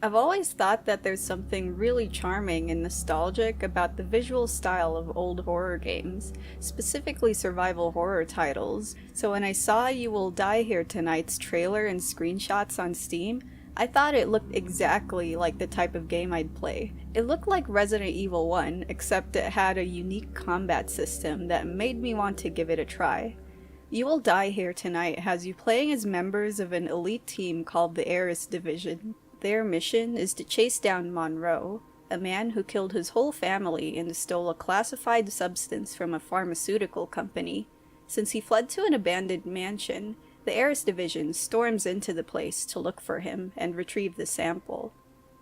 I've always thought that there's something really charming and nostalgic about the visual style of old horror games, specifically survival horror titles, so when I saw You Will Die Here Tonight's trailer and screenshots on Steam, I thought it looked exactly like the type of game I'd play. It looked like Resident Evil 1, except it had a unique combat system that made me want to give it a try. You Will Die Here Tonight has you playing as members of an elite team called the Heiress Division. Their mission is to chase down Monroe, a man who killed his whole family and stole a classified substance from a pharmaceutical company. Since he fled to an abandoned mansion, the Heiress Division storms into the place to look for him and retrieve the sample.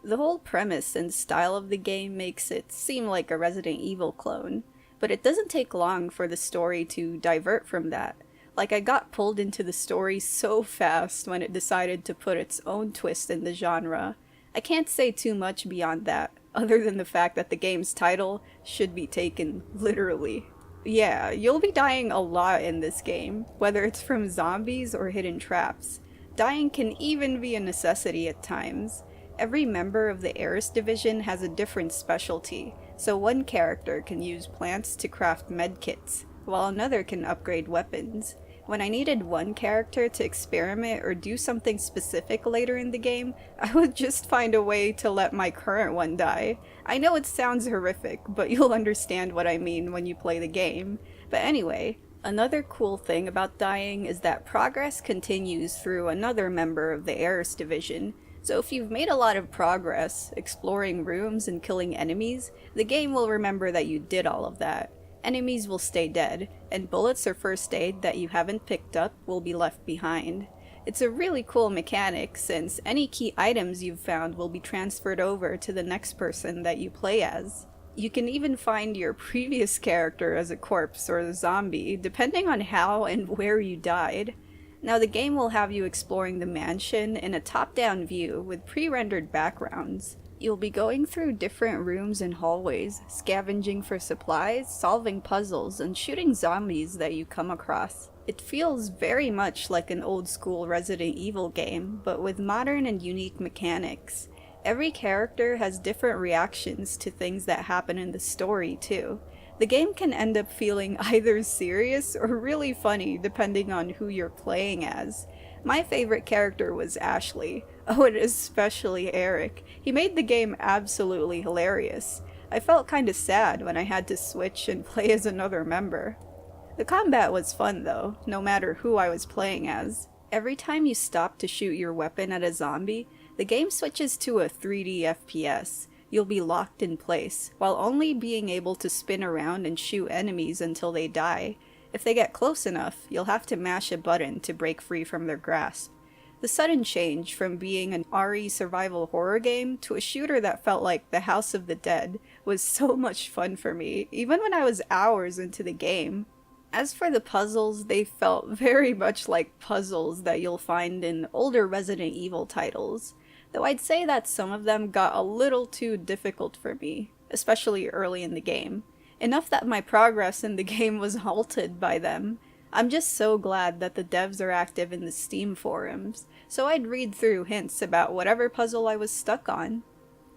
The whole premise and style of the game makes it seem like a Resident Evil clone, but it doesn't take long for the story to divert from that. Like, I got pulled into the story so fast when it decided to put its own twist in the genre. I can't say too much beyond that, other than the fact that the game's title should be taken literally. Yeah, you'll be dying a lot in this game, whether it's from zombies or hidden traps. Dying can even be a necessity at times. Every member of the Heiress Division has a different specialty, so one character can use plants to craft medkits, while another can upgrade weapons. When I needed one character to experiment or do something specific later in the game, I would just find a way to let my current one die. I know it sounds horrific, but you'll understand what I mean when you play the game. But anyway, another cool thing about dying is that progress continues through another member of the Heiress Division. So if you've made a lot of progress, exploring rooms and killing enemies, the game will remember that you did all of that. Enemies will stay dead, and bullets or first aid that you haven't picked up will be left behind. It's a really cool mechanic since any key items you've found will be transferred over to the next person that you play as. You can even find your previous character as a corpse or a zombie, depending on how and where you died. Now the game will have you exploring the mansion in a top-down view with pre-rendered backgrounds. You'll be going through different rooms and hallways, scavenging for supplies, solving puzzles, and shooting zombies that you come across. It feels very much like an old-school Resident Evil game, but with modern and unique mechanics. Every character has different reactions to things that happen in the story, too. The game can end up feeling either serious or really funny depending on who you're playing as. My favorite character was Ashley. Oh, and especially Eric. He made the game absolutely hilarious. I felt kinda sad when I had to switch and play as another member. The combat was fun though, no matter who I was playing as. Every time you stop to shoot your weapon at a zombie, the game switches to a 3D FPS. You'll be locked in place, while only being able to spin around and shoot enemies until they die. If they get close enough, you'll have to mash a button to break free from their grasp. The sudden change from being an RE survival horror game to a shooter that felt like the House of the Dead was so much fun for me, even when I was hours into the game. As for the puzzles, they felt very much like puzzles that you'll find in older Resident Evil titles, though I'd say that some of them got a little too difficult for me, especially early in the game. Enough that my progress in the game was halted by them. I'm just so glad that the devs are active in the Steam forums, so I'd read through hints about whatever puzzle I was stuck on.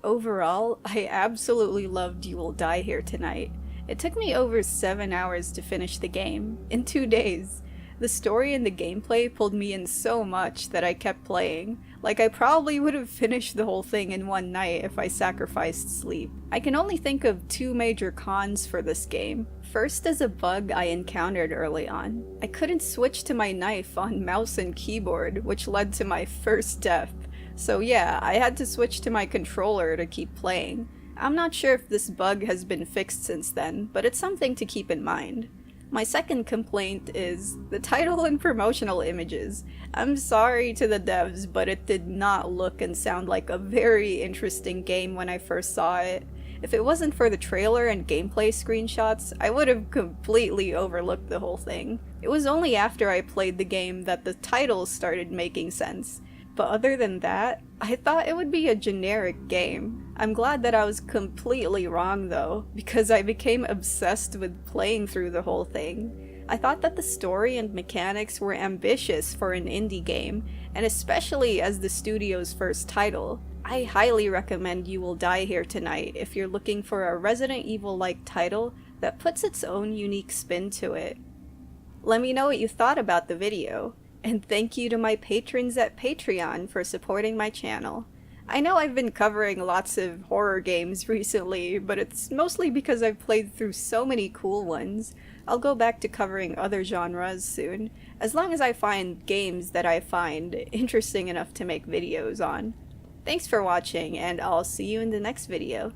Overall, I absolutely loved You Will Die Here Tonight. It took me over 7 hours to finish the game, in 2 days. The story and the gameplay pulled me in so much that I kept playing. Like, I probably would have finished the whole thing in one night if I sacrificed sleep. I can only think of 2 major cons for this game. First is a bug I encountered early on. I couldn't switch to my knife on mouse and keyboard, which led to my first death. So yeah, I had to switch to my controller to keep playing. I'm not sure if this bug has been fixed since then, but it's something to keep in mind. My second complaint is the title and promotional images. I'm sorry to the devs, but it did not look and sound like a very interesting game when I first saw it. If it wasn't for the trailer and gameplay screenshots, I would have completely overlooked the whole thing. It was only after I played the game that the titles started making sense. But other than that, I thought it would be a generic game. I'm glad that I was completely wrong though, because I became obsessed with playing through the whole thing. I thought that the story and mechanics were ambitious for an indie game, and especially as the studio's first title. I highly recommend You Will Die Here Tonight if you're looking for a Resident Evil-like title that puts its own unique spin to it. Let me know what you thought about the video, and thank you to my patrons at Patreon for supporting my channel. I know I've been covering lots of horror games recently, but it's mostly because I've played through so many cool ones. I'll go back to covering other genres soon, as long as I find games that I find interesting enough to make videos on. Thanks for watching, and I'll see you in the next video.